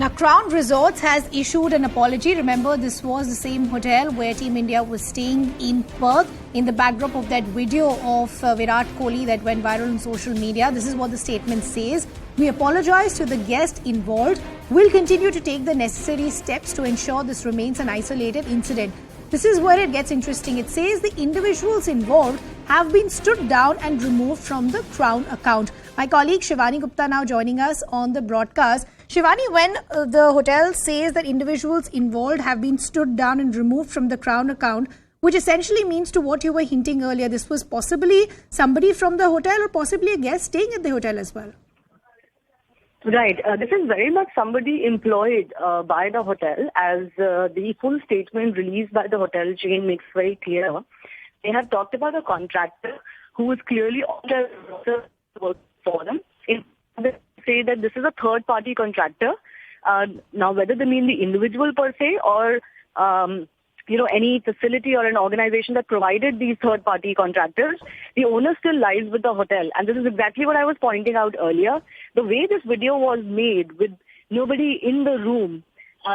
Now, Crown Resorts has issued an apology. Remember, this was the same hotel where Team India was staying in Perth in the backdrop of that video of Virat Kohli that went viral on social media. This is what the statement says. We apologize to the guest involved. We'll continue to take the necessary steps to ensure this remains an isolated incident. This is where it gets interesting. It says the individuals involved have been stood down and removed from the Crown account. My colleague Shivani Gupta now joining us on the broadcast. Shivani, when the hotel says that individuals involved have been stood down and removed from the Crown account, which essentially means to what you were hinting earlier, this was possibly somebody from the hotel or possibly a guest staying at the hotel as well. Right. This is very much somebody employed by the hotel, as the full statement released by the hotel chain makes very clear. They have talked about a contractor who is clearly on their roster work for them. They say that this is a third-party contractor. Now, whether they mean the individual per se or any facility or an organization that provided these third-party contractors, the owner still lies with the hotel. And this is exactly what I was pointing out earlier. The way this video was made with nobody in the room,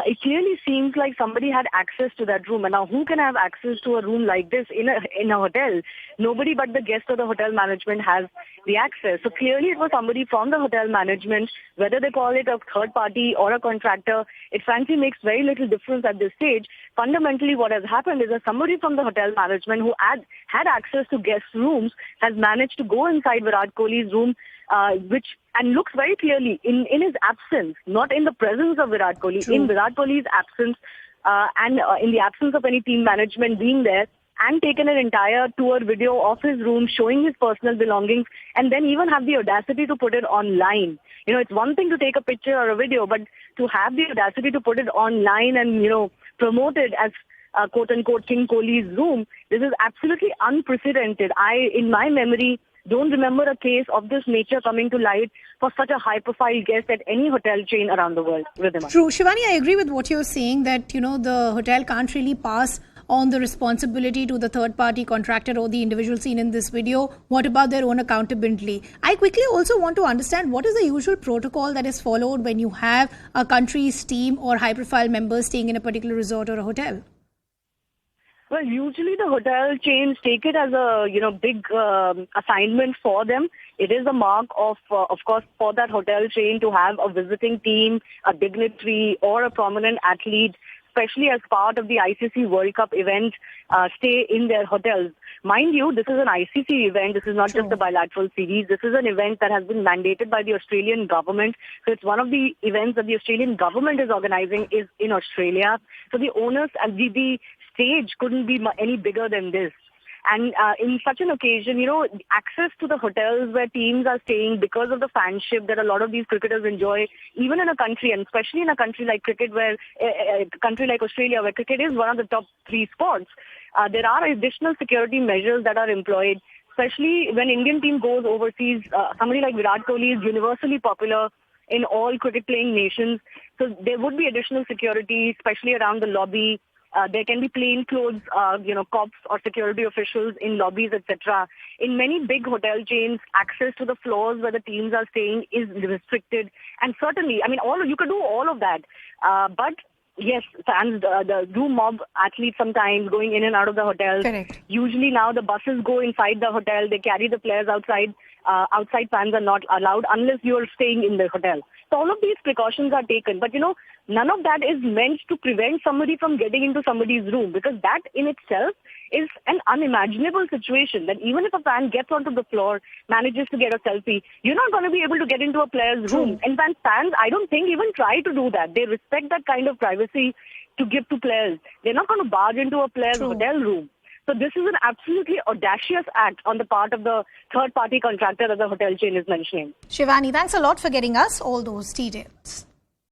it clearly seems like somebody had access to that room. And now who can have access to a room like this in a hotel? Nobody but the guest or the hotel management has the access. So clearly it was somebody from the hotel management, whether they call it a third party or a contractor. It frankly makes very little difference at this stage. Fundamentally what has happened is that somebody from the hotel management who had access to guest rooms has managed to go inside Virat Kohli's room, and looks very clearly in his absence, not in the presence of Virat Kohli, True. in Virat Kohli's absence and in the absence of any team management being there, and taken an entire tour video of his room showing his personal belongings, and then even have the audacity to put it online. You know, it's one thing to take a picture or a video, but to have the audacity to put it online and, promote it as quote-unquote King Kohli's room, this is absolutely unprecedented. In my memory, don't remember a case of this nature coming to light for such a high-profile guest at any hotel chain around the world. True. Shivani, I agree with what you're saying that, the hotel can't really pass on the responsibility to the third-party contractor or the individual seen in this video. What about their own accountability? I quickly also want to understand what is the usual protocol that is followed when you have a country's team or high-profile members staying in a particular resort or a hotel? Well, usually the hotel chains take it as a, big assignment for them. It is a mark of course, for that hotel chain to have a visiting team, a dignitary or a prominent athlete, especially as part of the ICC World Cup event, stay in their hotels. Mind you, this is an ICC event. This is not just a bilateral series. This is an event that has been mandated by the Australian government. So it's one of the events that the Australian government is organizing is in Australia. So the onus and the stage couldn't be any bigger than this. And in such an occasion, access to the hotels where teams are staying because of the fanship that a lot of these cricketers enjoy, even in a country, and especially in a country like cricket, where a country like Australia, where cricket is one of the top three sports, there are additional security measures that are employed, especially when Indian team goes overseas. Somebody like Virat Kohli is universally popular in all cricket-playing nations. So there would be additional security, especially around the lobby. There can be plain clothes, cops or security officials in lobbies, etc. In many big hotel chains, access to the floors where the teams are staying is restricted. And certainly, you could do all of that. But yes, fans do mob athletes sometimes going in and out of the hotels. Correct. Usually now the buses go inside the hotel. They carry the players outside. Outside fans are not allowed unless you are staying in the hotel. So all of these precautions are taken. But, none of that is meant to prevent somebody from getting into somebody's room, because that in itself is an unimaginable situation, that even if a fan gets onto the floor, manages to get a selfie, you're not going to be able to get into a player's room. In fact, fans, I don't think, even try to do that. They respect that kind of privacy to give to players. They're not going to barge into a player's hotel room. So this is an absolutely audacious act on the part of the third-party contractor that the hotel chain is mentioning. Shivani, thanks a lot for getting us all those details.